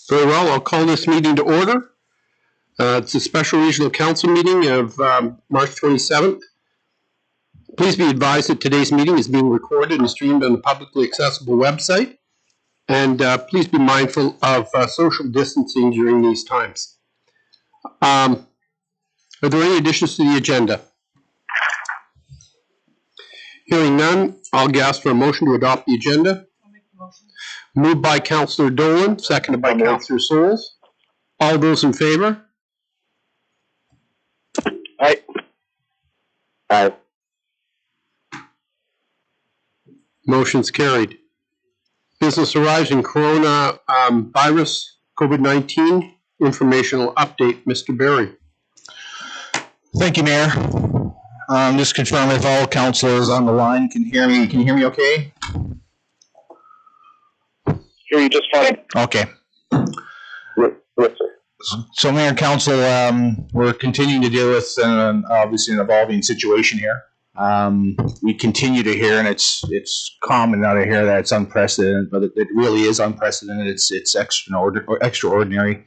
Very well, I'll call this meeting to order. It's a special regional council meeting of March 27th. Please be advised that today's meeting is being recorded and streamed on the publicly accessible website. And please be mindful of social distancing during these times. Are there any additions to the agenda? Hearing none, I'll ask for a motion to adopt the agenda. I'll make the motion. Moved by Councillor Dolan, seconded by Councillor Souls. All those in favor? Aye. Aye. Motion's carried. Business arising corona virus COVID-19 informational update. Mr. Berry. Thank you, Mayor. Just confirm if all councilors on the line can hear me. Can you hear me okay? Hear you just fine. Okay. Yes, sir. So, Mayor and Council, we're continuing to deal with obviously an evolving situation here. We continue to hear, and it's common now to hear that it's unprecedented, but it really is unprecedented. It's extraordinary.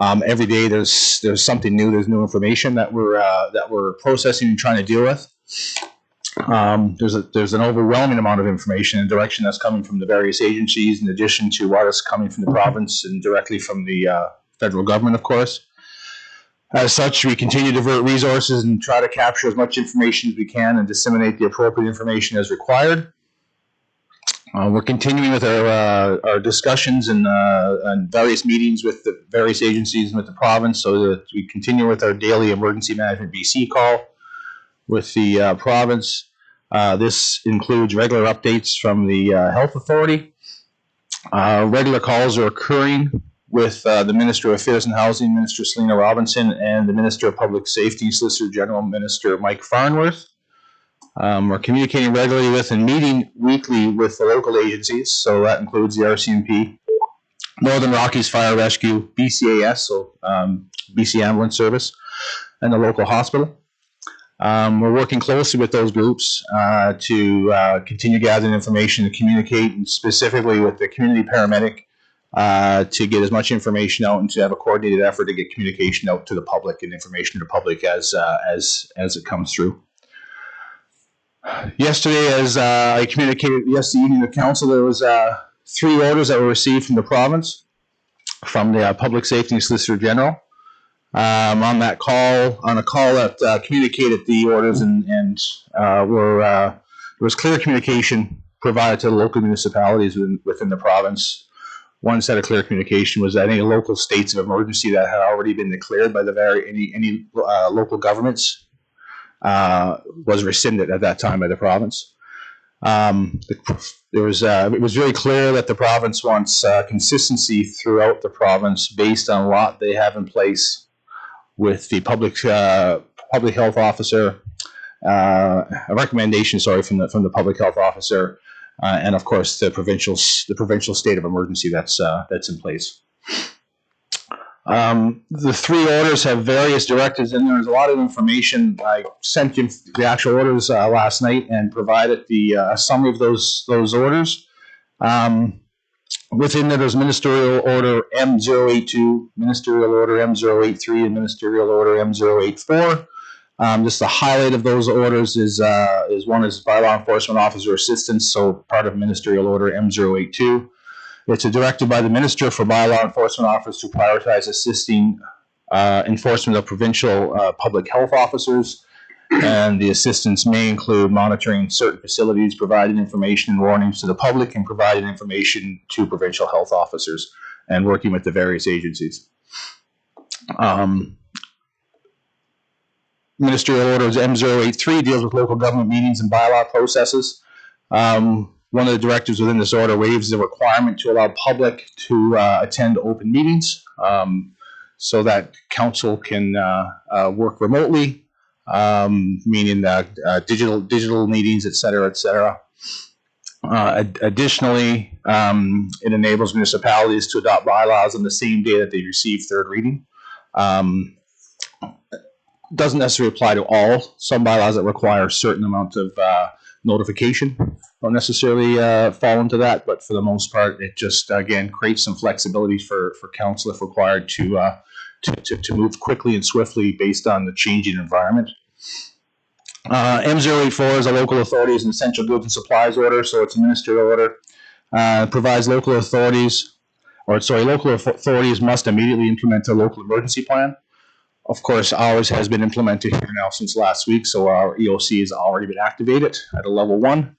Every day there's something new. There's new information that we're processing and trying to deal with. There's an overwhelming amount of information and direction that's coming from the various agencies, in addition to what is coming from the province and directly from the federal government, of course. As such, we continue to divert resources and try to capture as much information as we can and disseminate the appropriate information as required. We're continuing with our discussions and various meetings with the various agencies and with the province, so that we continue with our daily Emergency Management BC call with the province. This includes regular updates from the Health Authority. Regular calls are occurring with the Minister of Affairs and Housing, Minister Selena Robinson, and the Minister of Public Safety, Solicitor General, Minister Mike Farnworth. We're communicating regularly with and meeting weekly with the local agencies, so that includes the RCMP, Northern Rockies Fire Rescue, BCAS, so BC Ambulance Service, and the local hospital. We're working closely with those groups to continue gathering information and communicate, and specifically with the community paramedic to get as much information out and to have a coordinated effort to get communication out to the public and information to the public as it comes through. Yesterday, as I communicated yesterday evening to council, there was 3 orders that were received from the province, from the Public Safety Solicitor General. On a call that communicated the orders, and there was clear communication provided to the local municipalities within the province. One set of clear communication was that any local states of emergency that had already been declared by any local governments was rescinded at that time by the province. It was very clear that the province wants consistency throughout the province based on what they have in place with the public health officer, a recommendation, from the public health officer, and of course the provincial state of emergency that's in place. The 3 orders have various directives in there. There's a lot of information. I sent you the actual orders last night and provided a summary of those orders. Within there, there's Ministerial Order M082, Ministerial Order M083, and Ministerial Order M084. Just the highlight of those orders is one is by law enforcement officer assistance, so part of Ministerial Order M082. It's a directive by the Minister for bylaw enforcement officers to prioritize assisting enforcement of provincial public health officers, and the assistance may include monitoring certain facilities, providing information and warnings to the public, and providing information to provincial health officers, and working with the various agencies. Ministerial Orders M083 deals with local government meetings and bylaw processes. One of the directives within this order waives the requirement to allow public to attend open meetings, so that council can work remotely, meaning digital meetings, et cetera. Additionally, it enables municipalities to adopt bylaws on the same day that they receive third reading. Doesn't necessarily apply to all. Some bylaws that require a certain amount of notification don't necessarily fall into that, but for the most part, it just again creates some flexibility for council if required to move quickly and swiftly based on the changing environment. M084 is a local authorities and essential goods and supplies order, so it's a ministerial order. Provides local authorities must immediately implement a local emergency plan. Of course, ours has been implemented here now since last week, so our EOC has already been activated at a level 1.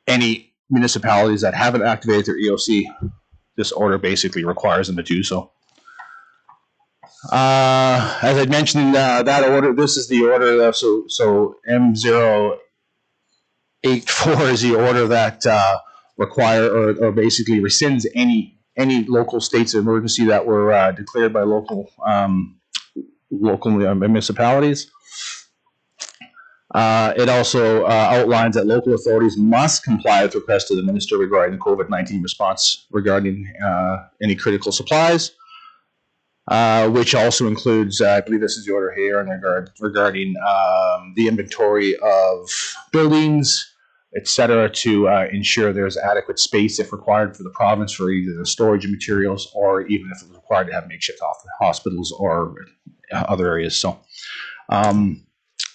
Any municipalities that haven't activated their EOC, this order basically requires them to do so. As I mentioned, that order, this is the order, so M084 is the order that require or basically rescinds any local states of emergency that were declared by local municipalities. It also outlines that local authorities must comply with requests to the minister regarding the COVID-19 response regarding any critical supplies, which also includes, I believe this is the order here, regarding the inventory of buildings, etc., to ensure there's adequate space if required for the province for either the storage of materials or even if it's required to have makeshift hospitals or other areas. So,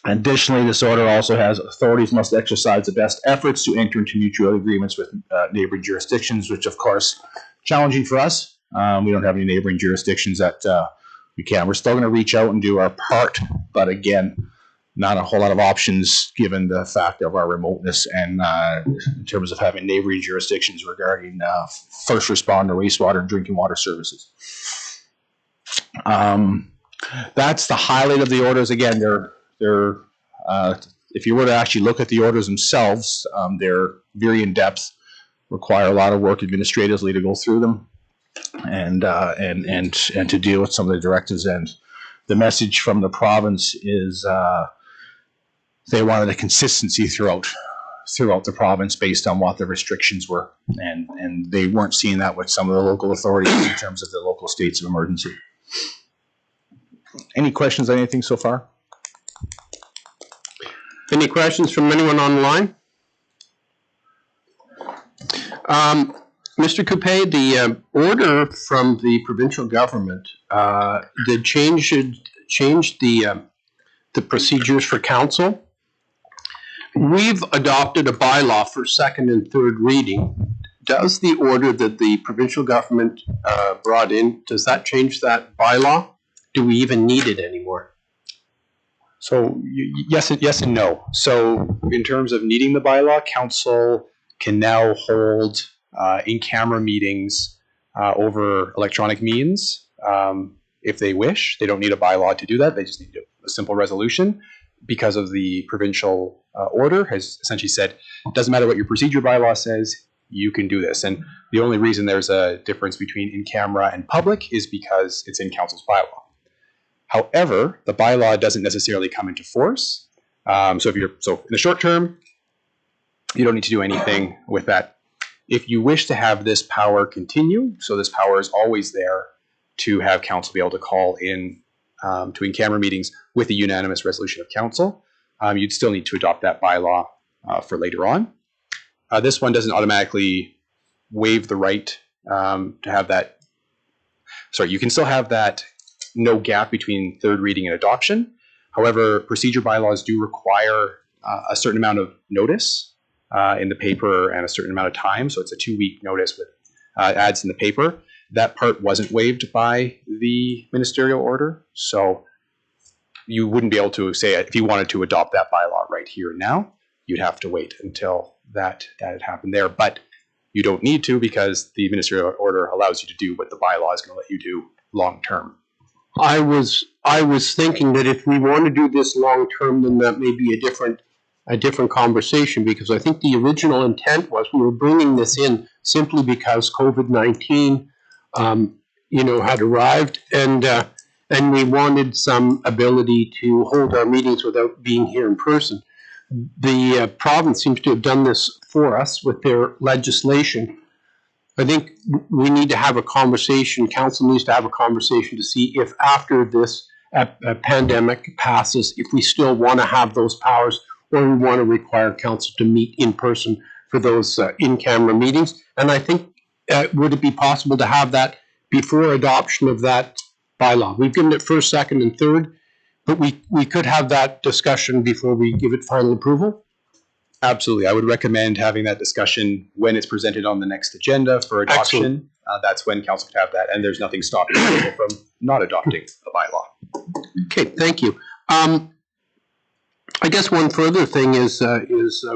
additionally, this order also has authorities must exercise the best efforts to enter into mutual agreements with neighboring jurisdictions, which of course challenging for us. We don't have any neighboring jurisdictions that we can. We're still going to reach out and do our part, but again, not a whole lot of options given the fact of our remoteness and in terms of having neighboring jurisdictions regarding first responder, wastewater, and drinking water services. That's the highlight of the orders. Again, they're if you were to actually look at the orders themselves, they're very in depth, require a lot of work administratively to go through them, and to deal with some of the directives. And the message from the province is they wanted a consistency throughout the province based on what the restrictions were, and they weren't seeing that with some of the local authorities in terms of the local states of emergency. Any questions on anything so far? Any questions from anyone online? Mr. Coupé, the order from the provincial government did change the procedures for council. We've adopted a bylaw for second and third reading. Does the order that the provincial government brought in, does that change that bylaw? Do we even need it anymore? So yes and no. So in terms of needing the bylaw, council can now hold in-camera meetings over electronic means if they wish. They don't need a bylaw to do that. They just need a simple resolution, because of the provincial order has essentially said, it doesn't matter what your procedure bylaw says, you can do this. And the only reason there's a difference between in-camera and public is because it's in council's bylaw. However, the bylaw doesn't necessarily come into force. So in the short term, you don't need to do anything with that. If you wish to have this power continue, so this power is always there to have council be able to call in to in-camera meetings with a unanimous resolution of council, you'd still need to adopt that bylaw for later on. This one doesn't automatically waive the right to have that. Sorry, you can still have that no gap between third reading and adoption. However, procedure bylaws do require a certain amount of notice in the paper and a certain amount of time. So it's a 2-week notice with ads in the paper. That part wasn't waived by the ministerial order. So you wouldn't be able to say, if you wanted to adopt that bylaw right here and now, you'd have to wait until that had happened there. But you don't need to, because the ministerial order allows you to do what the bylaw is going to let you do long term. I was thinking that if we want to do this long term, then that may be a different conversation, because I think the original intent was we were bringing this in simply because COVID-19 had arrived, and we wanted some ability to hold our meetings without being here in person. The province seems to have done this for us with their legislation. I think we need to have a conversation, council needs to have a conversation to see if after this pandemic passes, if we still want to have those powers, or we want to require council to meet in person for those in-camera meetings. And I think, would it be possible to have that before adoption of that bylaw? We've given it first, second, and third, but we could have that discussion before we give it final approval. Absolutely. I would recommend having that discussion when it's presented on the next agenda for adoption. That's when council could have that, and there's nothing stopping people from not adopting the bylaw. Okay, thank you. I guess one further thing is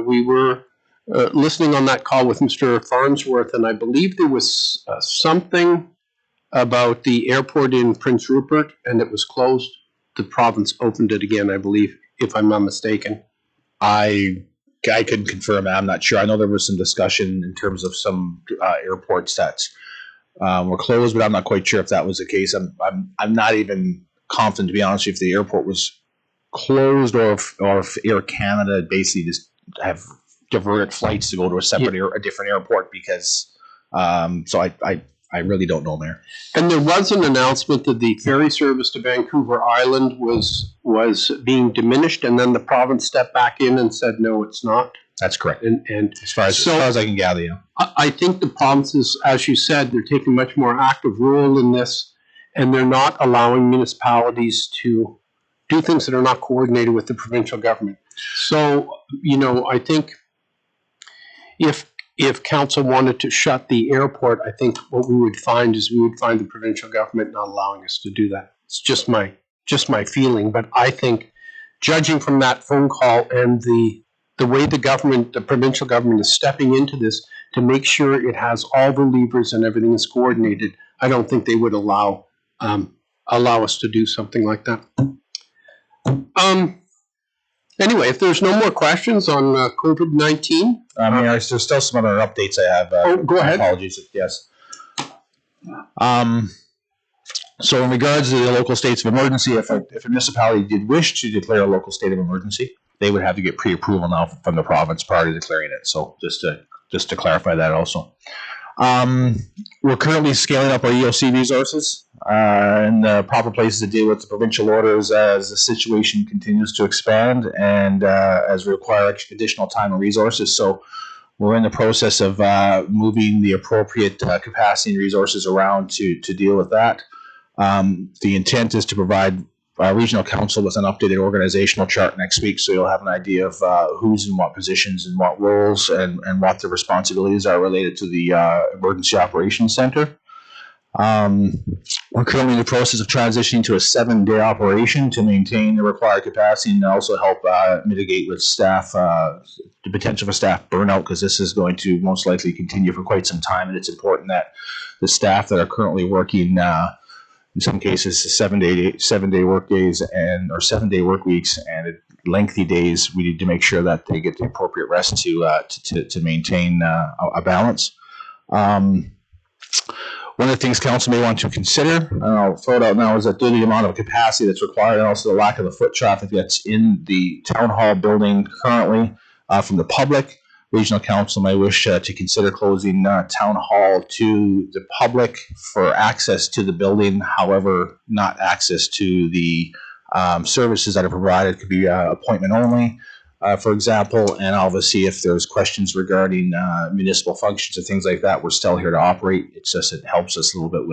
we were listening on that call with Mr. Farnsworth, and I believe there was something about the airport in Prince Rupert, and it was closed. The province opened it again, I believe, if I'm not mistaken. I couldn't confirm that. I'm not sure. I know there was some discussion in terms of some airports that were closed, but I'm not quite sure if that was the case. I'm not even confident, to be honest, if the airport was closed or if Air Canada basically just have diverted flights to go to a separate a different airport because so I really don't know there. And there was an announcement that the ferry service to Vancouver Island was being diminished, and then the province stepped back in and said, no, it's not. That's correct. And as far as I can gather, yeah. I think the provinces, as you said, they're taking a much more active role in this, and they're not allowing municipalities to do things that are not coordinated with the provincial government. So, I think if council wanted to shut the airport, I think what we would find is the provincial government not allowing us to do that. It's just my feeling, but I think, judging from that phone call and the way the provincial government is stepping into this to make sure it has all the levers and everything is coordinated, I don't think they would allow us to do something like that. Anyway, if there's no more questions on COVID-19. There's still some other updates I have. Go ahead. Apologies, yes. So in regards to the local states of emergency, if a municipality did wish to declare a local state of emergency, they would have to get pre-approval now from the province prior to declaring it. So just to clarify that also. We're currently scaling up our EOC resources in the proper places to deal with the provincial orders as the situation continues to expand and as we require additional time and resources. So we're in the process of moving the appropriate capacity and resources around to deal with that. The intent is to provide regional council with an updated organizational chart next week, so you'll have an idea of who's in what positions and what roles and what the responsibilities are related to the Emergency Operations Center. We're currently in the process of transitioning to a 7-day operation to maintain the required capacity and also help mitigate with staff, the potential for staff burnout, because this is going to most likely continue for quite some time, and it's important that the staff that are currently working in some cases 7-day work days or 7-day work weeks and lengthy days, we need to make sure that they get the appropriate rest to maintain a balance. One of the things council may want to consider, and I'll throw it out now, is that due to the amount of capacity that's required and also the lack of the foot traffic that's in the town hall building currently from the public, regional council may wish to consider closing town hall to the public for access to the building. However, not access to the services that are provided. Could be appointment only, for example. And obviously, if there's questions regarding municipal functions or things like that, we're still here to operate. It's just it helps us a little bit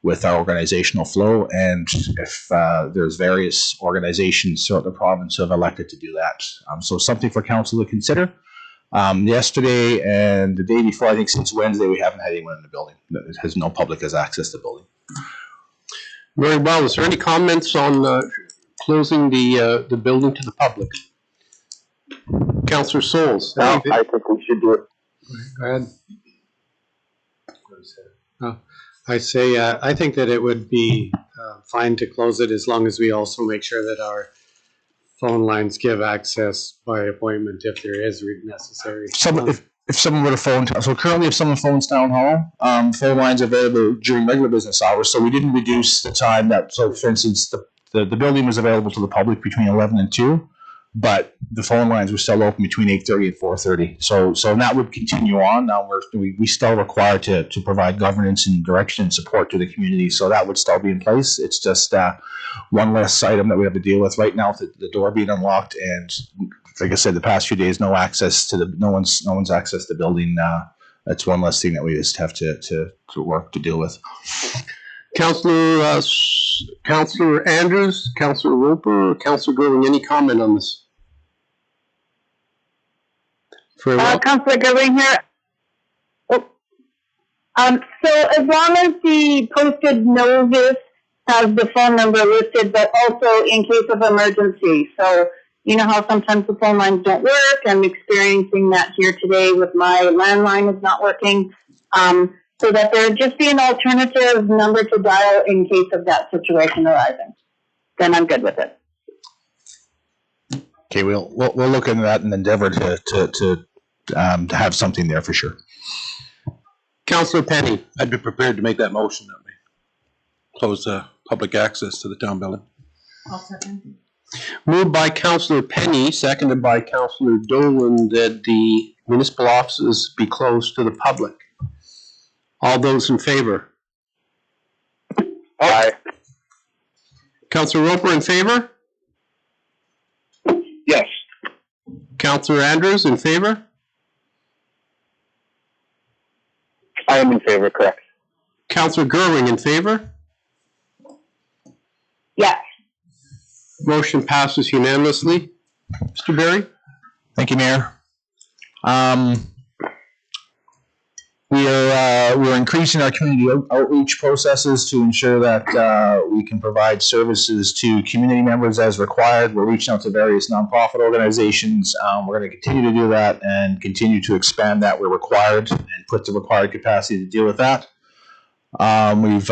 with our organizational flow. And if there's various organizations throughout the province who have elected to do that, so something for council to consider. Yesterday and the day before, I think since Wednesday, we haven't had anyone in the building. No public has access to the building. Very well. Is there any comments on closing the building to the public? Councillor Souls. No, I think we should do it. Go ahead. I say I think that it would be fine to close it as long as we also make sure that our phone lines give access by appointment if there is necessary. If someone were to phone, so currently if someone phones town hall, phone lines are available during regular business hours, so we didn't reduce the time that, so for instance, the building was available to the public between 11 and 2, but the phone lines were still open between 8:30 and 4:30. So that would continue on. Now we still require to provide governance and direction and support to the community, so that would still be in place. It's just one less item that we have to deal with right now, with the door being unlocked and like I said, the past few days, no one's access to the building. That's one less thing that we just have to work to deal with. Councillor Andrews, Councillor Roper, Councillor Gerling, any comment on this? Very well. Councillor Gerling here. Oh. So as long as the posted notice has the phone number listed, but also in case of emergency. So you know how sometimes the phone lines don't work. I'm experiencing that here today with my landline is not working. So that there would just be an alternative number to dial in case of that situation arising. Then I'm good with it. Okay, we'll look into that and endeavor to have something there for sure. Councillor Penny. I'd be prepared to make that motion that we close public access to the town building. I'll second. Moved by Councillor Penny, seconded by Councillor Dolan, that the municipal offices be closed to the public. All those in favor? Aye. Councillor Roper in favor? Yes. Councillor Andrews in favor? I am in favor, correct. Councillor Gerling in favor? Yes. Motion passes unanimously. Mr. Berry? Thank you, Mayor. We're increasing our community outreach processes to ensure that we can provide services to community members as required. We're reaching out to various nonprofit organizations. We're going to continue to do that and continue to expand that where required and put the required capacity to deal with that. We've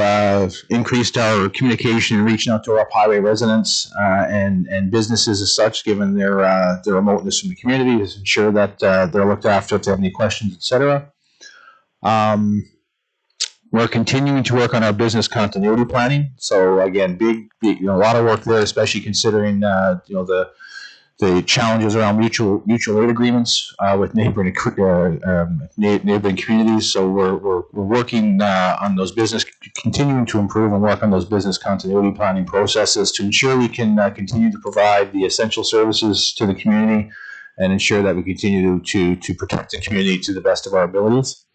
increased our communication and reaching out to our highway residents and businesses as such, given their remoteness from the community, to ensure that they're looked after if they have any questions, etc. We're continuing to work on our business continuity planning. So again, big a lot of work there, especially considering the challenges around mutual aid agreements with neighboring communities. So we're working on those continuing to improve and work on those business continuity planning processes to ensure we can continue to provide the essential services to the community and ensure that we continue to protect the community to the best of our abilities.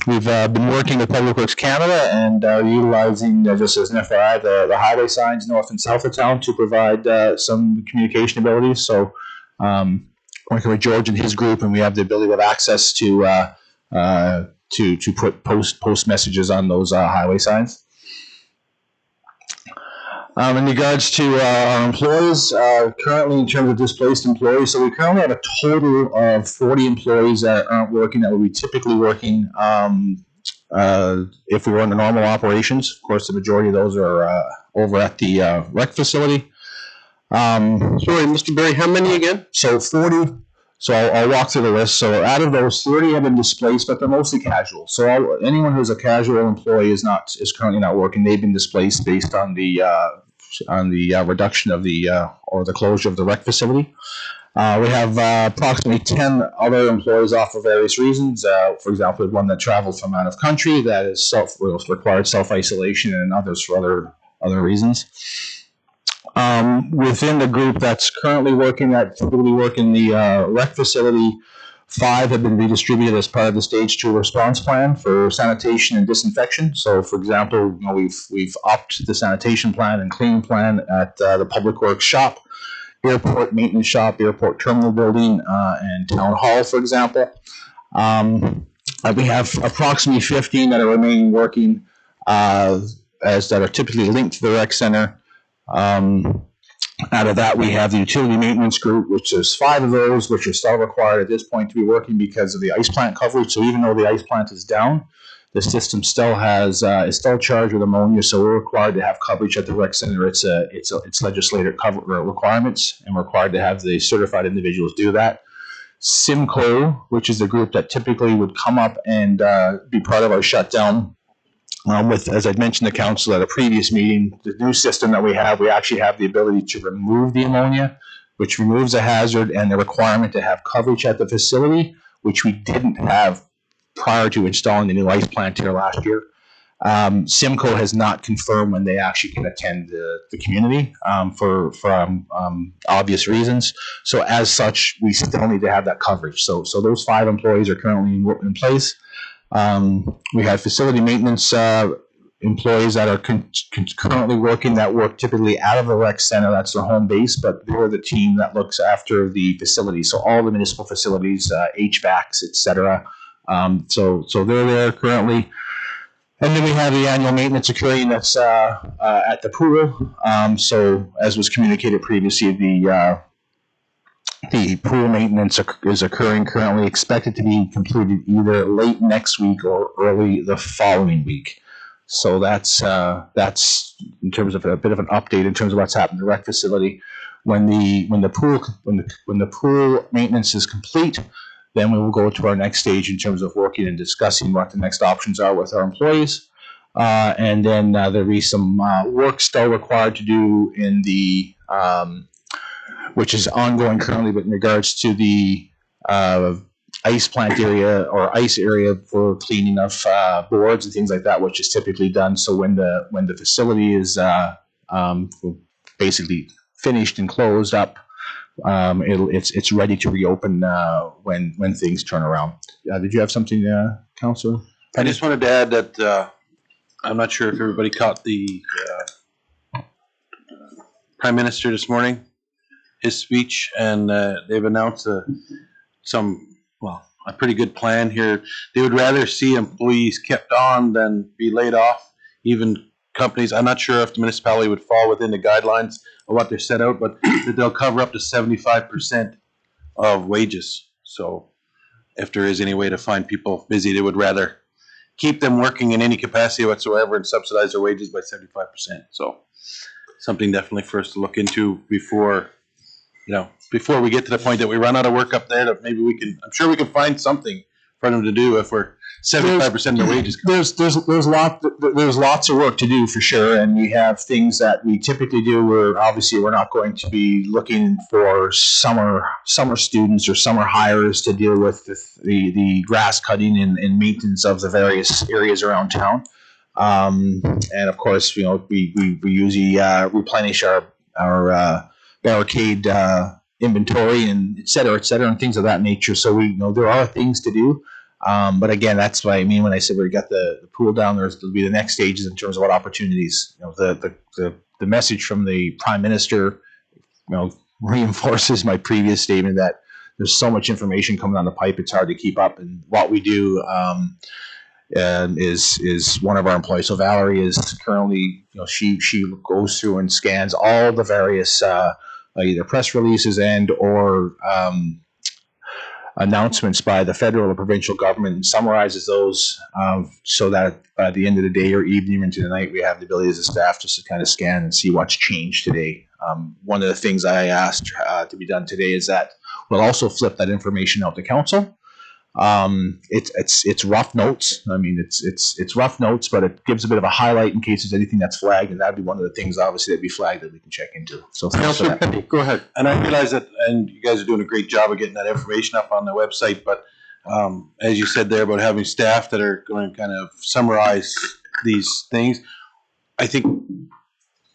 We've been working with Public Works Canada and utilizing, just as an FYI, the highway signs north and south of town to provide some communication abilities. So working with George and his group, and we have the ability of access to put post messages on those highway signs. In regards to our employees, currently in terms of displaced employees, so we currently have a total of 40 employees that aren't working that would be typically working if we were under normal operations. Of course, the majority of those are over at the rec facility. Sorry, Mr. Berry, how many again? So 40. So I'll walk through the list. So out of those, 30 have been displaced, but they're mostly casual. So anyone who's a casual employee is currently not working. They've been displaced based on the reduction of or the closure of the rec facility. We have approximately 10 other employees off for various reasons. For example, one that traveled from out of country that is required self-isolation, and others for other reasons. Within the group that's currently working, that typically work in the rec facility, 5 have been redistributed as part of the Stage 2 response plan for sanitation and disinfection. So, for example, we've upped the sanitation plan and cleaning plan at the Public Works shop, airport maintenance shop, airport terminal building, and town hall, for example. We have approximately 15 that are remaining working that are typically linked to the rec center. Out of that, we have the utility maintenance group, which is 5 of those, which are still required at this point to be working because of the ice plant coverage. So even though the ice plant is down, the system still is still charged with ammonia. So we're required to have coverage at the rec center. It's legislative requirements, and we're required to have the certified individuals do that. Simcoe, which is the group that typically would come up and be part of our shutdown. As I mentioned to council at a previous meeting, the new system that we actually have the ability to remove the ammonia, which removes a hazard, and the requirement to have coverage at the facility, which we didn't have prior to installing the new ice plant here last year. Simcoe has not confirmed when they actually can attend the community for obvious reasons. So as such, we still need to have that coverage. So those 5 employees are currently in place. We have facility maintenance employees that are currently working that work typically out of the rec center. That's their home base, but they're the team that looks after the facilities. So all the municipal facilities, HVACs, etc. So they're there currently. And then we have the annual maintenance occurring that's at the pool. So as was communicated previously, the pool maintenance is occurring currently, expected to be completed either late next week or early the following week. So that's in terms of a bit of an update in terms of what's happened in the rec facility. When the pool maintenance is complete, then we will go to our next stage in terms of working and discussing what the next options are with our employees. And then there'll be some work still required to do in the, which is ongoing currently, but in regards to the ice plant area or ice area for cleaning of boards and things like that, which is typically done. So when the facility is basically finished and closed up, it's ready to reopen when things turn around. Did you have something, Councillor? I just wanted to add that I'm not sure if everybody caught the Prime Minister this morning, his speech, and they've announced a pretty good plan here. They would rather see employees kept on than be laid off. Even companies, I'm not sure if the municipality would fall within the guidelines of what they're set out, but that they'll cover up to 75% of wages. So if there is any way to find people busy, they would rather keep them working in any capacity whatsoever and subsidize their wages by 75%. So something definitely for us to look into before we get to the point that we run out of work up there, that maybe I'm sure we can find something for them to do if we're 75% of the wages. There's lots of work to do for sure, and we have things that we typically do where obviously we're not going to be looking for summer students or summer hires to deal with the grass cutting and maintenance of the various areas around town. And of course, we usually replenish our barricade inventory and et cetera, and things of that nature. So we there are things to do. But again, that's what I mean when I said we got the pool down. There'll be the next stages in terms of what opportunities. The message from the Prime Minister, reinforces my previous statement that there's so much information coming down the pipe. It's hard to keep up. And what we do is one of our employees. So Valerie is currently, she goes through and scans all the various either press releases and or announcements by the federal or provincial government and summarizes those so that by the end of the day or evening into the night, we have the ability as a staff just to kind of scan and see what's changed today. One of the things I asked to be done today is that we'll also flip that information out to council. It's rough notes. I mean, it's rough notes, but it gives a bit of a highlight in case there's anything that's flagged, and that'd be one of the things, obviously, that'd be flagged that we can check into. So, Councillor Penny, go ahead. And I realize that, and you guys are doing a great job of getting that information up on the website, but as you said there about having staff that are going to kind of summarize these things, I think,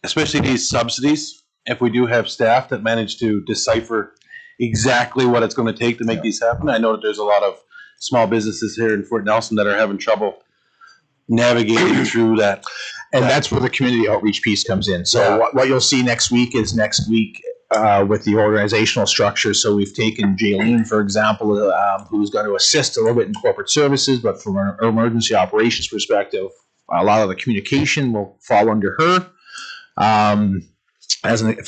especially these subsidies, if we do have staff that manage to decipher exactly what it's going to take to make these happen. I know that there's a lot of small businesses here in Fort Nelson that are having trouble navigating through that. And that's where the community outreach piece comes in. So what you'll see next week with the organizational structure. So we've taken Jaylene, for example, who's going to assist a little bit in corporate services, but from an emergency operations perspective, a lot of the communication will fall under her.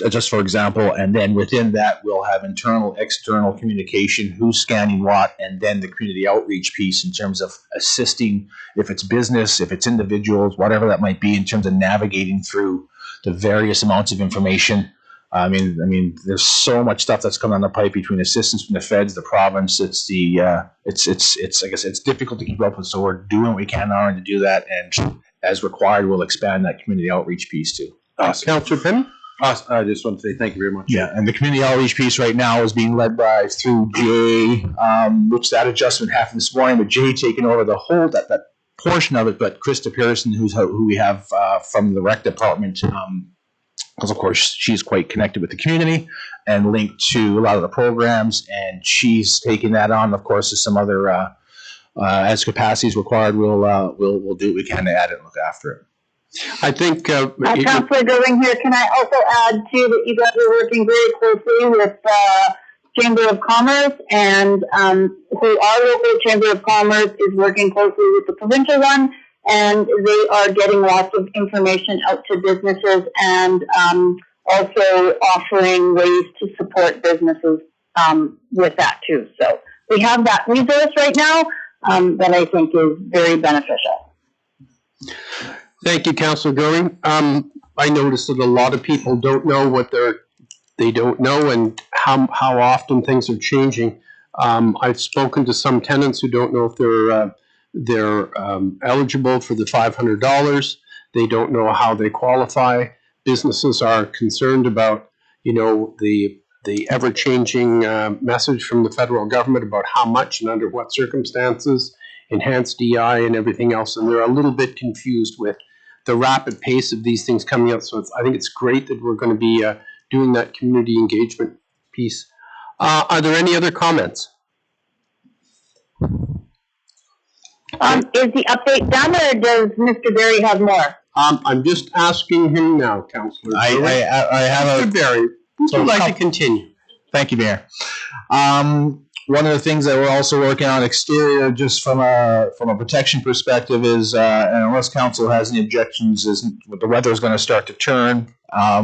Just for example, and then within that we'll have internal, external communication, who's scanning what, and then the community outreach piece in terms of assisting, if it's business, if it's individuals, whatever that might be, in terms of navigating through the various amounts of information. I mean, there's so much stuff that's coming on the pipe between assistance from the feds, the province. It's like I said, it's difficult to keep up with. So we're doing what we can now to do that, and as required, we'll expand that community outreach piece too. Awesome. Councillor Penny? I just want to say thank you very much. Yeah, and the community outreach piece right now is being led through Jay, which that adjustment happened this morning, with Jay taking over the whole, that portion of it, but Krista Pearson, who we have from the rec department, because of course she's quite connected with the community and linked to a lot of the programs, and she's taking that on. Of course, as some other as capacity is required, we'll do what we can to add it and look after it. I think. Councillor Goring here. Can I also add too that you guys are working very closely with Chamber of Commerce, and so our local Chamber of Commerce is working closely with the provincial one, and they are getting lots of information out to businesses and also offering ways to support businesses with that too. So we have that resource right now that I think is very beneficial. Thank you, Councillor Goring. I noticed that a lot of people don't know what they don't know and how often things are changing. I've spoken to some tenants who don't know if they're eligible for the $500. They don't know how they qualify. Businesses are concerned about, the ever-changing message from the federal government about how much and under what circumstances, enhanced DI and everything else, and they're a little bit confused with the rapid pace of these things coming out. So I think it's great that we're going to be doing that community engagement piece. Are there any other comments? Is the update done, or does Mr. Berry have more? I'm just asking him now, Councillor. I have Mr. Berry, would you like to continue? Thank you, Mayor. One of the things that we're also working on exterior, just from a protection perspective, is and unless council has any objections, is the weather is going to start to turn.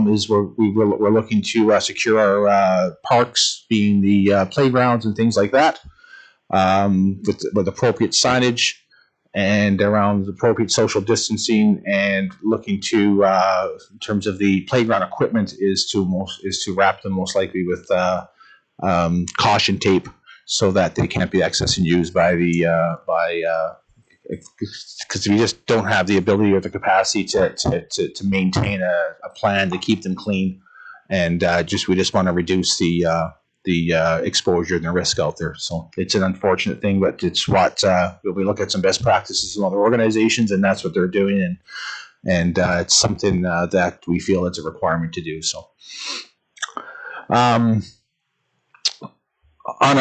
Is we're looking to secure our parks, being the playgrounds and things like that, with appropriate signage and around appropriate social distancing, and looking to in terms of the playground equipment is to wrap them most likely with caution tape, so that they can't be accessed and used because we just don't have the ability or the capacity to maintain a plan to keep them clean, and we just want to reduce the exposure and the risk out there. So it's an unfortunate thing, but it's what we look at some best practices in other organizations, and that's what they're doing, and it's something that we feel it's a requirement to do. So. On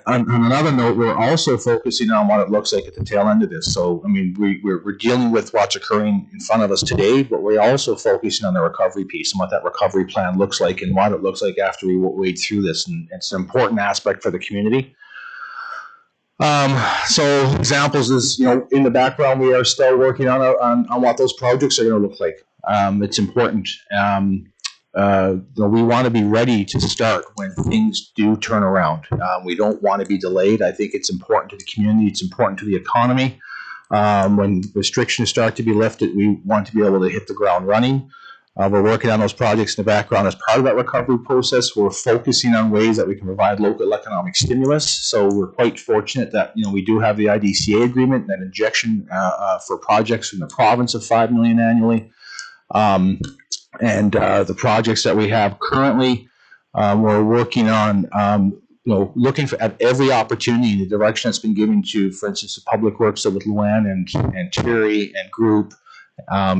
another note, we're also focusing on what it looks like at the tail end of this. So, I mean, we're dealing with what's occurring in front of us today, but we're also focusing on the recovery piece and what that recovery plan looks like and what it looks like after we wade through this. And it's an important aspect for the community. So examples is, in the background, we are still working on what those projects are going to look like. It's important. We want to be ready to start when things do turn around. We don't want to be delayed. I think it's important to the community. It's important to the economy. When restrictions start to be lifted, we want to be able to hit the ground running. We're working on those projects in the background as part of that recovery process. We're focusing on ways that we can provide local economic stimulus. So we're quite fortunate that we do have the IDCA agreement, that injection for projects from the province of $5 million annually. And the projects that we have currently, we're working on, looking at every opportunity in the direction that's been given to, for instance, the Public Works with Luann and Terry and group,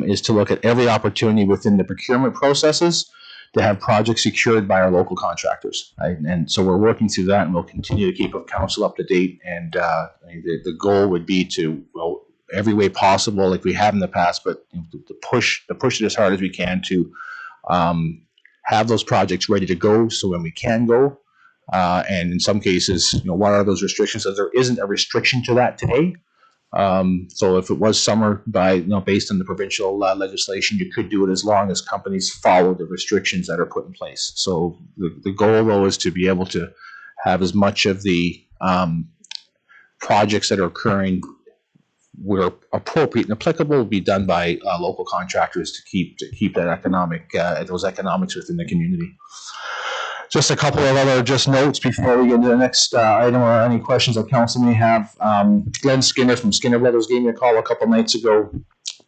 is to look at every opportunity within the procurement processes to have projects secured by our local contractors. Right? And so we're working through that, and we'll continue to keep council up to date. And the goal would be to, every way possible, like we have in the past, but to push it as hard as we can to have those projects ready to go, so when we can go, and in some cases, what are those restrictions? So there isn't a restriction to that today. So if it was summer, based on the provincial legislation, you could do it as long as companies follow the restrictions that are put in place. So the goal, though, is to be able to have as much of the projects that are occurring where appropriate and applicable will be done by local contractors to keep that those economics within the community. Just a couple of other notes before we get into the next item, or any questions that council may have. Glenn Skinner from Skinner Brothers gave me a call a couple nights ago.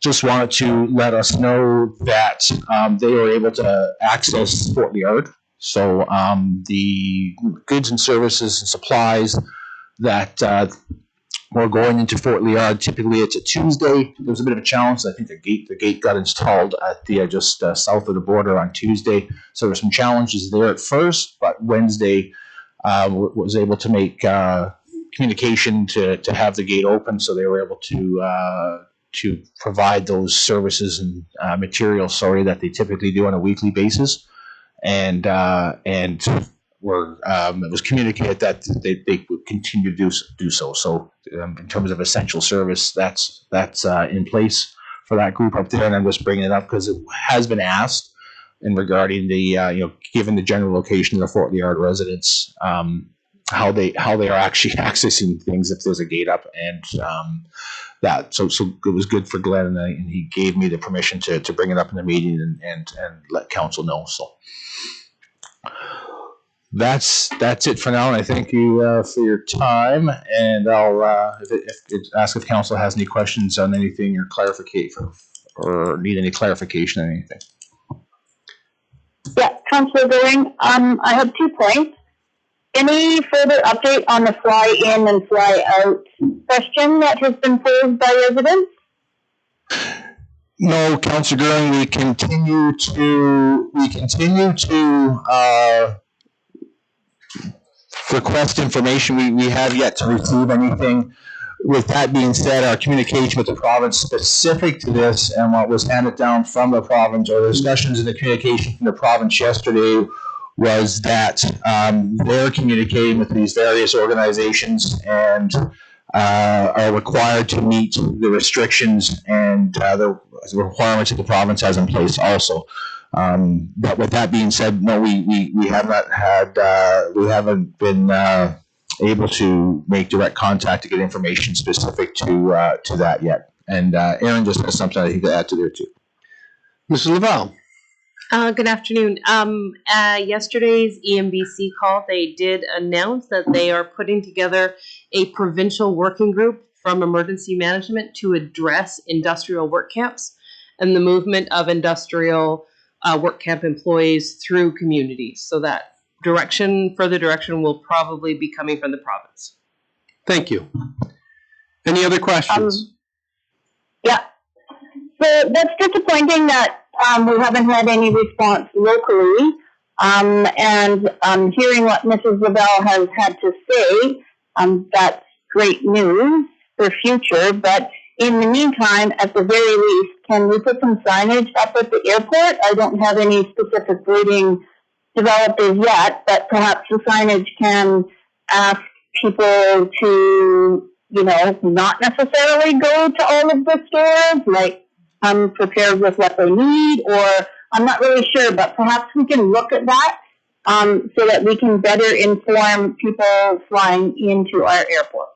Just wanted to let us know that they were able to access Fort Liard. So the goods and services and supplies that or going into Fort Liard. Typically, it's a Tuesday. There was a bit of a challenge. I think the gate got installed at the just south of the border on Tuesday. So there were some challenges there at first, but Wednesday was able to make communication to have the gate open, so they were able to provide those services and materials, that they typically do on a weekly basis, and it was communicated that they would continue to do so. So in terms of essential service, that's in place for that group up there, and I'm just bringing it up because it has been asked in regarding the given the general location of the Fort Liard residents, how they are actually accessing things if there's a gate up, and that. So it was good for Glenn, and he gave me the permission to bring it up in the meeting and let council know. So that's it for now, and I thank you for your time. And I'll ask if council has any questions on anything or clarification or need any clarification on anything. Yeah, Councillor Goring, I have 2 points. Any further update on the fly in and fly out question that has been posed by residents? No, Councillor Goring, we continue to request information. We have yet to receive anything. With that being said, our communication with the province specific to this and what was handed down from the province, or the discussions and the communication from the province yesterday, was that they're communicating with these various organizations and are required to meet the restrictions and the requirements that the province has in place also. But with that being said, no, we have not had, we haven't been able to make direct contact to get information specific to that yet. And Aaron just has something I think to add to there too. Mrs. Laval. Good afternoon. Yesterday's EMBC call, they did announce that they are putting together a provincial working group from emergency management to address industrial work camps and the movement of industrial work camp employees through communities. So that further direction will probably be coming from the province. Thank you. Any other questions? Yeah. So that's disappointing that we haven't had any response locally. And hearing what Mrs. Lavelle has had to say, that's great news for future. But in the meantime, at the very least, can we put some signage up at the airport? I don't have any specific wording developed as yet, but perhaps the signage can ask people to, not necessarily go to all of the stores, like come prepared with what they need, or I'm not really sure, but perhaps we can look at that so that we can better inform people flying into our airport.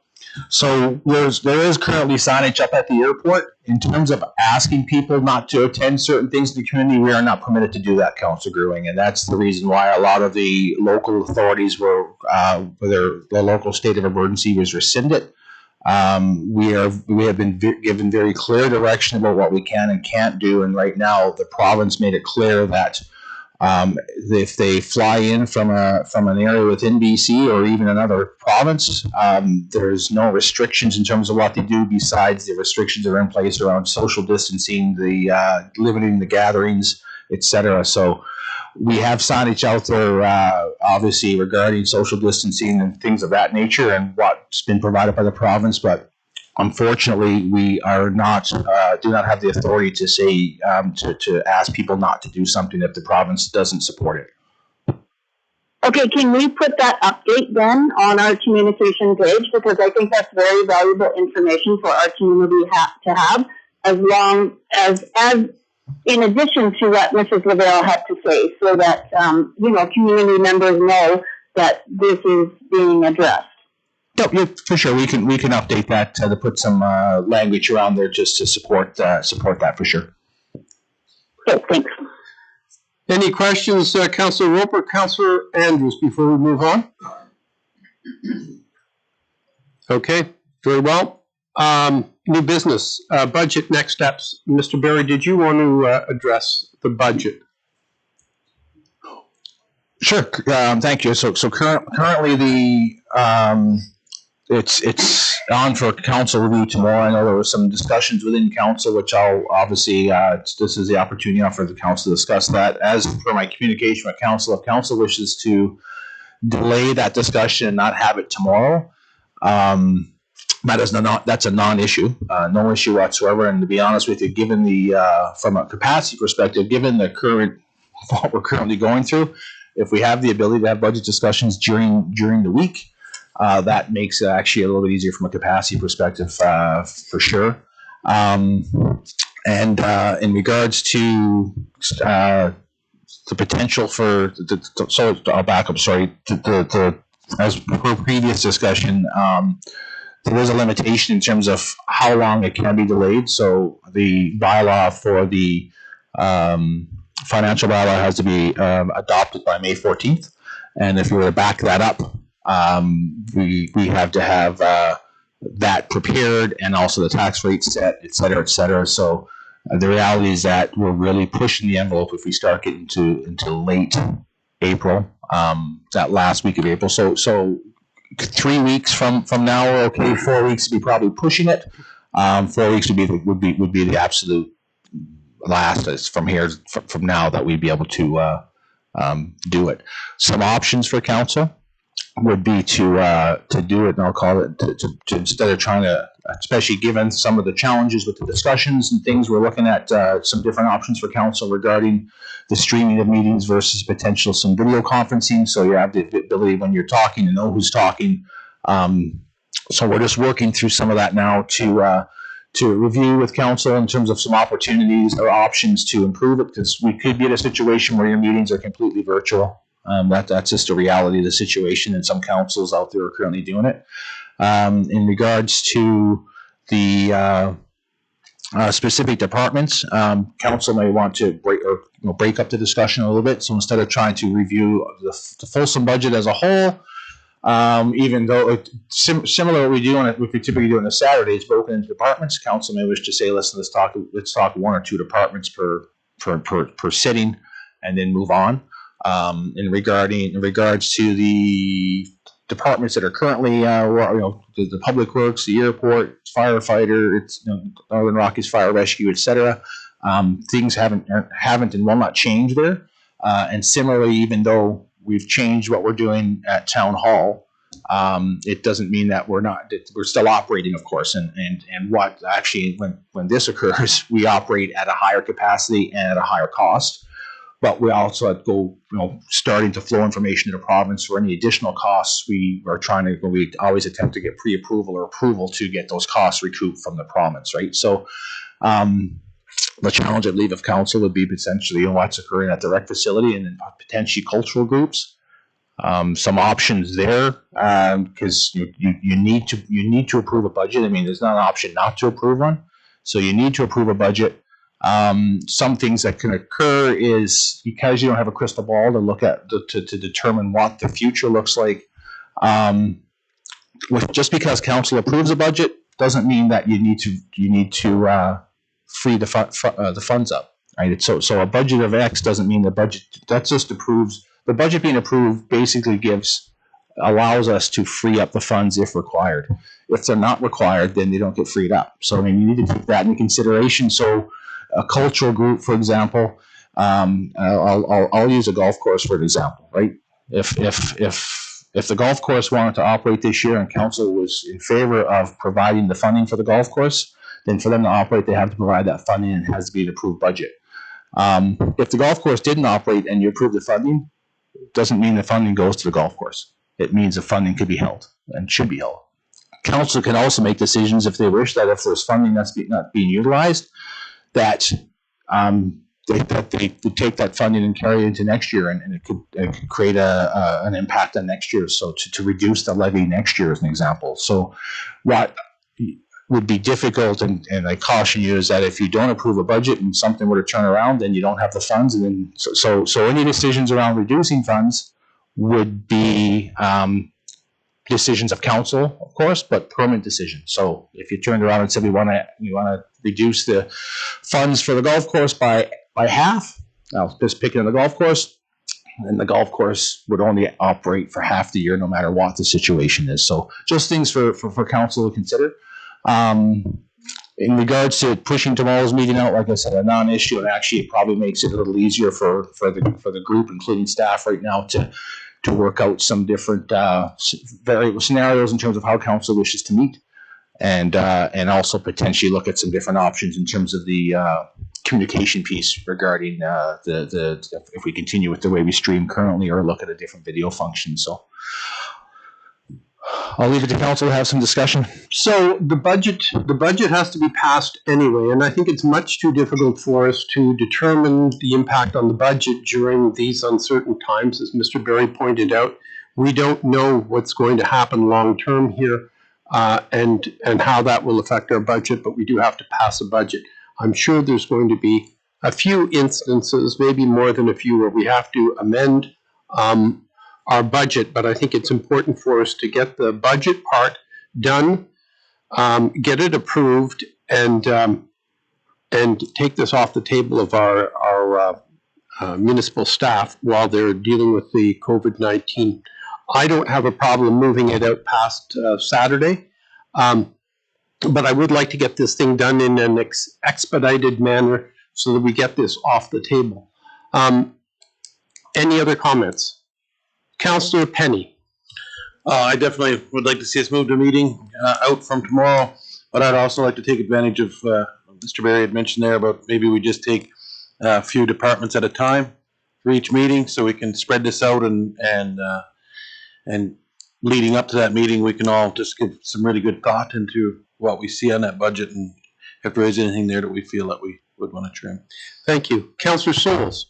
So there is currently signage up at the airport. In terms of asking people not to attend certain things in the community, we are not permitted to do that, Councillor Gruing, and that's the reason why a lot of the local authorities were, the local state of emergency was rescinded. We have been given very clear direction about what we can and can't do, and right now the province made it clear that if they fly in from an area within BC or even another province, there's no restrictions in terms of what they do besides the restrictions that are in place around social distancing, the limiting the gatherings, etc. So we have signage out there, obviously regarding social distancing and things of that nature and what's been provided by the province, but unfortunately, we are not do not have the authority to say to ask people not to do something if the province doesn't support it. Okay, can we put that update then on our communication page, because I think that's very valuable information for our community to have, as long as in addition to what Mrs. Lavelle had to say, so that community members know that this is being addressed. Yeah, for sure. We can update that to put some language around there just to support that for sure. Okay, thanks. Any questions, Councillor Roper, Councillor Andrews, before we move on? Okay, very well. New business, budget next steps. Mr. Berry, did you want to address the budget? Sure. Thank you. So currently the it's on for council review tomorrow. I know there were some discussions within council, which I'll obviously, this is the opportunity for the council to discuss that. As per my communication with council, if council wishes to delay that discussion and not have it tomorrow, that's a non-issue, no issue whatsoever. And to be honest with you, given the, from a capacity perspective, given the current, what we're currently going through, if we have the ability to have budget discussions during the week, that makes it actually a little bit easier from a capacity perspective, for sure. And in regards to the potential for, so I'll back up, sorry, as per previous discussion, there is a limitation in terms of how long it can be delayed. So the bylaw for the financial bylaw has to be adopted by May 14th. And if we were to back that up, we have to have that prepared and also the tax rate set, et cetera, et cetera. So the reality is that we're really pushing the envelope if we start getting into late April, that last week of April. So 3 weeks from now, we're okay. 4 weeks would be probably pushing it. 4 weeks would be the absolute last from here from now that we'd be able to do it. Some options for council would be to do it, and I'll call it to instead of trying to, especially given some of the challenges with the discussions and things, we're looking at some different options for council regarding the streaming of meetings versus potential some video conferencing. So you have the ability when you're talking to know who's talking. So we're just working through some of that now to review with council in terms of some opportunities or options to improve it, because we could be in a situation where your meetings are completely virtual. That's just a reality of the situation, and some councils out there are currently doing it. In regards to the specific departments, council may want to break up the discussion a little bit. So instead of trying to review the fulsome budget as a whole, even though similar what we do what we typically do on a Saturday, it's broken into departments. Council may wish to say, listen, let's talk 1 or 2 departments per sitting, and then move on. In regards to the departments that are currently, the public works, the airport, firefighter, it's Northern Rockies Fire Rescue, etc. Things haven't and will not change there. And similarly, even though we've changed what we're doing at Town Hall, it doesn't mean that we're still operating, of course. And what actually, when this occurs, we operate at a higher capacity and at a higher cost. But we also starting to flow information to the province for any additional costs. We always attempt to get pre-approval or approval to get those costs recouped from the province, right? So the challenge, I believe, of council would be potentially what's occurring at the rec facility and then potentially cultural groups. Some options there, because you need to approve a budget. I mean, there's not an option not to approve one. So you need to approve a budget. Some things that can occur is because you don't have a crystal ball to look at to determine what the future looks like. Just because council approves a budget doesn't mean that you need to free the funds up, right? So a budget of X doesn't mean the budget that just approves. The budget being approved basically allows us to free up the funds if required. If they're not required, then they don't get freed up. So I mean, you need to take that into consideration. So a cultural group, for example, I'll use a golf course for an example, right? If the golf course wanted to operate this year and council was in favor of providing the funding for the golf course, then for them to operate, they have to provide that funding and it has to be an approved budget. If the golf course didn't operate and you approve the funding, it doesn't mean the funding goes to the golf course. It means the funding could be held and should be held. Council can also make decisions if they wish that if there's funding that's not being utilized, that they take that funding and carry it into next year, and it could create an impact on next year. So to reduce the levy next year, as an example. So what would be difficult, and I caution you, is that if you don't approve a budget and something were to turn around, then you don't have the funds, and then so any decisions around reducing funds would be decisions of council, of course, but permanent decisions. So if you turned around and said we want to reduce the funds for the golf course by half, now just picking on the golf course, and the golf course would only operate for half the year, no matter what the situation is. So just things for council to consider. In regards to pushing tomorrow's meeting out, like I said, a non-issue, and actually it probably makes it a little easier for the group, including staff right now, to work out some different variable scenarios in terms of how council wishes to meet, and also potentially look at some different options in terms of the communication piece regarding if we continue with the way we stream currently, or look at a different video function. So I'll leave it to council to have some discussion. So the budget has to be passed anyway, and I think it's much too difficult for us to determine the impact on the budget during these uncertain times. As Mr. Berry pointed out, we don't know what's going to happen long term here, and how that will affect our budget, but we do have to pass a budget. I'm sure there's going to be a few instances, maybe more than a few, where we have to amend our budget, but I think it's important for us to get the budget part done, get it approved, and take this off the table of our municipal staff while they're dealing with the COVID-19. I don't have a problem moving it out past Saturday, but I would like to get this thing done in an expedited manner so that we get this off the table. Any other comments? Councillor Penny. I definitely would like to see us move the meeting out from tomorrow, but I'd also like to take advantage of Mr. Berry had mentioned there about maybe we just take a few departments at a time for each meeting, so we can spread this out, and leading up to that meeting, we can all just give some really good thought into what we see on that budget, and if there is anything there that we feel that we would want to trim. Thank you. Councillor Souls.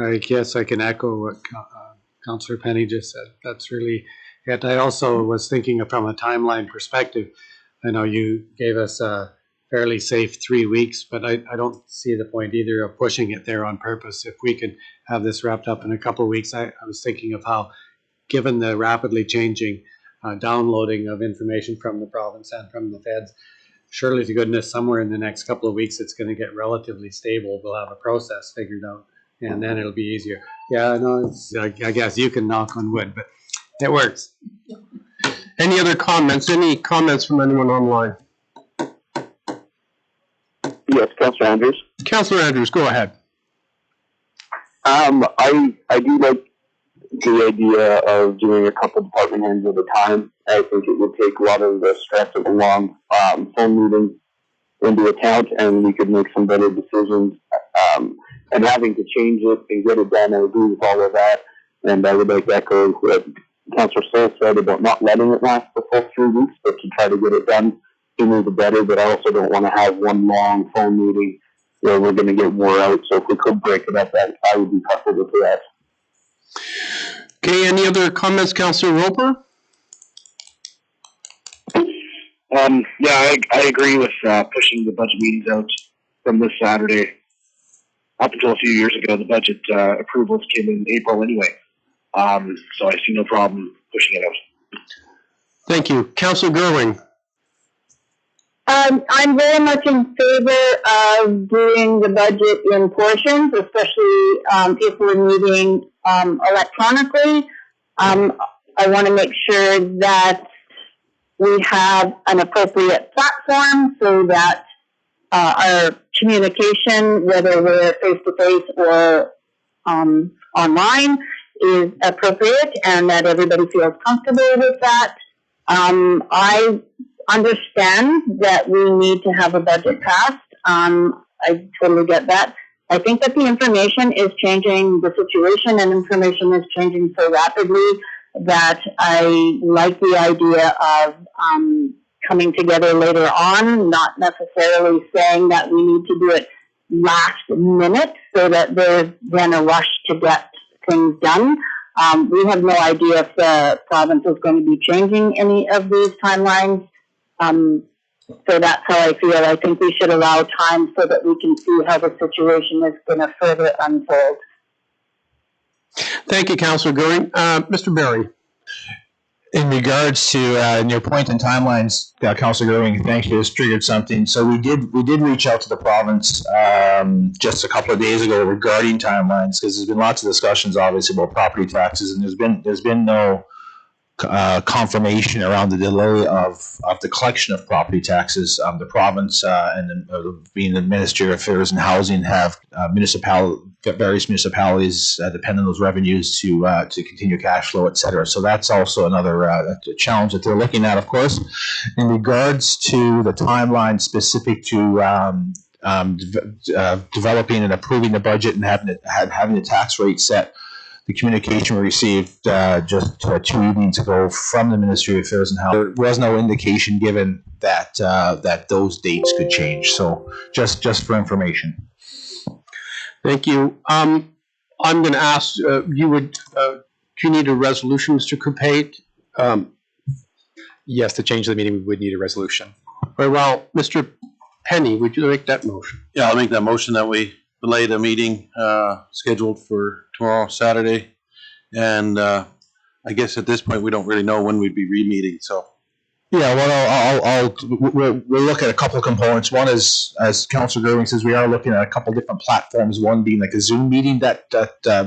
I guess I can echo what Councillor Penny just said. That's really it. I also was thinking from a timeline perspective. I know you gave us a fairly safe 3 weeks, but I don't see the point either of pushing it there on purpose. If we could have this wrapped up in a couple of weeks, I was thinking of how, given the rapidly changing downloading of information from the province and from the feds, surely to goodness, somewhere in the next couple of weeks, it's going to get relatively stable. We'll have a process figured out, and then it'll be easier. Yeah, I know. I guess you can knock on wood, but it works. Any other comments? Any comments from anyone online? Yes, Councillor Andrews. Councillor Andrews, go ahead. I do like the idea of doing a couple department heads at a time. I think it would take a lot of the stress of a long phone meeting into account, and we could make some better decisions. And having to change it and get it done, I agree with all of that. And I would like to echo what Councillor Soul said about not letting it last the full 3 weeks, but to try to get it done sooner the better. But I also don't want to have one long phone meeting where we're going to get wore out. So if we could break it up, I would be comfortable with that. Okay, any other comments, Councillor Roper? Yeah, I agree with pushing the budget meetings out from this Saturday. Up until a few years ago, the budget approvals came in April anyway. So I see no problem pushing it out. Thank you. Councillor Gerwing. I'm very much in favor of doing the budget in portions, especially if we're meeting electronically. I want to make sure that we have an appropriate platform so that our communication, whether we're face-to-face or online, is appropriate and that everybody feels comfortable with that. I understand that we need to have a budget passed. I totally get that. I think that the information is changing, the situation and information is changing so rapidly that I like the idea of coming together later on, not necessarily saying that we need to do it last minute so that there's then a rush to get things done. We have no idea if the province is going to be changing any of these timelines. So that's how I feel. I think we should allow time so that we can see how the situation is going to further unfold. Thank you, Councillor Goering. Mr. Berry. In regards to your point in timelines, Councilor Gerwing, thank you, has triggered something. So we did reach out to the province just a couple of days ago regarding timelines, because there's been lots of discussions, obviously, about property taxes, and there's been no confirmation around the delay of the collection of property taxes. The province being the Ministry of Affairs and Housing have various municipalities depend on those revenues to continue cash flow, et cetera. So that's also another challenge that they're looking at, of course. In regards to the timeline specific to developing and approving the budget and having the tax rate set, the communication we received just 2 evenings ago from the Ministry of Affairs and Housing, there was no indication given that those dates could change. So just for information. Thank you. I'm going to ask, do you need a resolution, Mr. Coupet? Yes, to change the meeting, we would need a resolution. Very well. Mr. Penny, would you make that motion? Yeah, I'll make that motion that we delay the meeting scheduled for tomorrow, Saturday. And I guess at this point, we don't really know when we'd be re-meeting, so. Yeah, well, we'll look at a couple of components. One is, as Councilor Gerwing says, we are looking at a couple different platforms. One being like a Zoom meeting that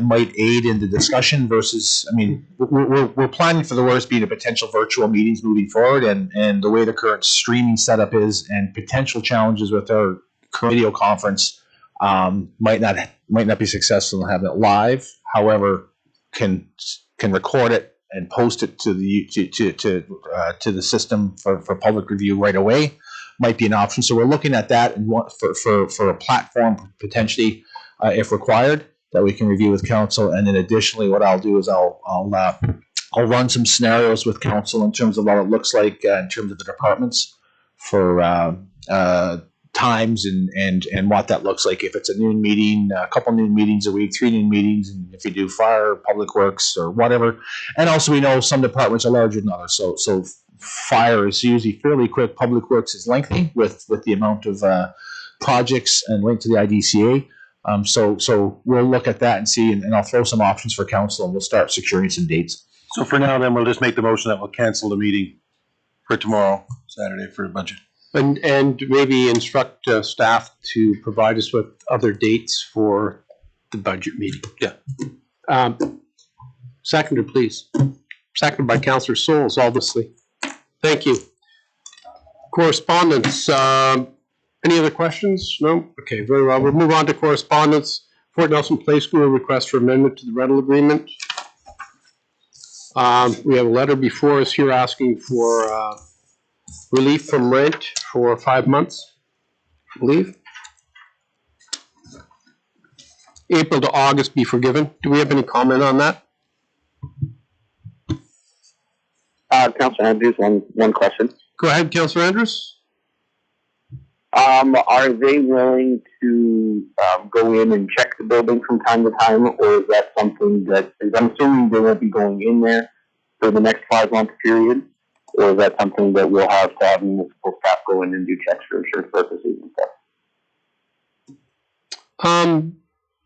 might aid in the discussion versus, I mean, we're planning for the worst being a potential virtual meetings moving forward, and the way the current streaming setup is, and potential challenges with our current video conference might not be successful in having it live. However, can record it and post it to the system for public review right away might be an option. So we're looking at that and for a platform potentially, if required, that we can review with council. And then additionally, what I'll do is I'll run some scenarios with council in terms of what it looks like in terms of the departments for times and what that looks like. If it's a noon meeting, a couple noon meetings a week, 3 noon meetings, and if you do fire, public works, or whatever. And also we know some departments are larger than others. So fire is usually fairly quick. Public works is lengthy with the amount of projects and linked to the IDCA. So we'll look at that and see, and I'll throw some options for council, and we'll start securing some dates. So for now, then we'll just make the motion that we'll cancel the meeting for tomorrow, Saturday, for the budget. And maybe instruct staff to provide us with other dates for the budget meeting. Yeah. Seconder, please. Seconded by Councillor Souls, obviously. Thank you. Correspondence. Any other questions? No? Okay, very well. We'll move on to correspondence. Fort Nelson Play School request for amendment to the rental agreement. We have a letter before us here asking for relief from rent for 5 months, I believe. April to August be forgiven. Do we have any comment on that? Councilor Andrews, one question. Go ahead, Councillor Andrews. Are they willing to go in and check the building from time to time, or is that something that I'm assuming they won't be going in there for the next 5-month period? Or is that something that we'll have to have municipal staff go in and do checks for insurance purposes and stuff?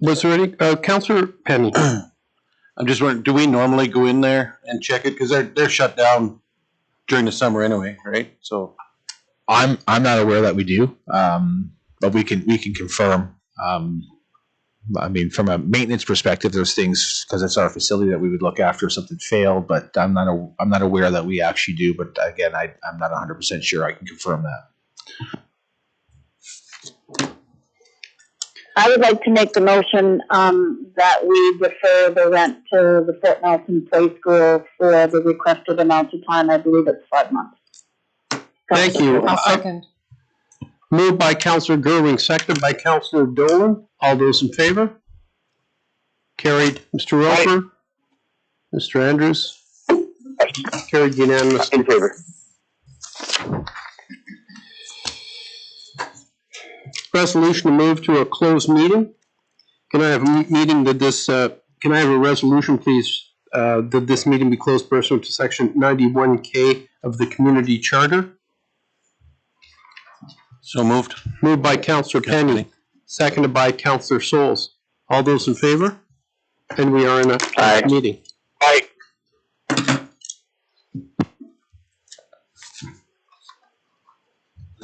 Was there any, Councillor Penny? I'm just wondering, do we normally go in there and check it? Because they're shut down during the summer anyway, right? So I'm not aware that we do, but we can confirm. I mean, from a maintenance perspective, there's things, because it's our facility, that we would look after if something failed, but I'm not aware that we actually do. But again, I'm not 100% sure. I can confirm that. I would like to make the motion that we defer the rent to the Fort Nelson Play School for the requested amount of time. I believe it's 5 months. Thank you. I'll second. Moved by Councillor Gerwing, seconded by Councillor Dolan. All those in favor? Carried. Mr. Roper? Aye. Mr. Andrews? Carried unanimously. In favor. Resolution to move to a closed meeting. Can I have can I have a resolution, please, that this meeting be closed pursuant to section 91K of the Community Charter? So moved. Moved by Councillor Penny, seconded by Councillor Souls. All those in favor? And we are in a meeting. Aye.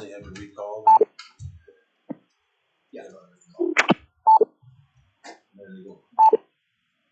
they have to recall.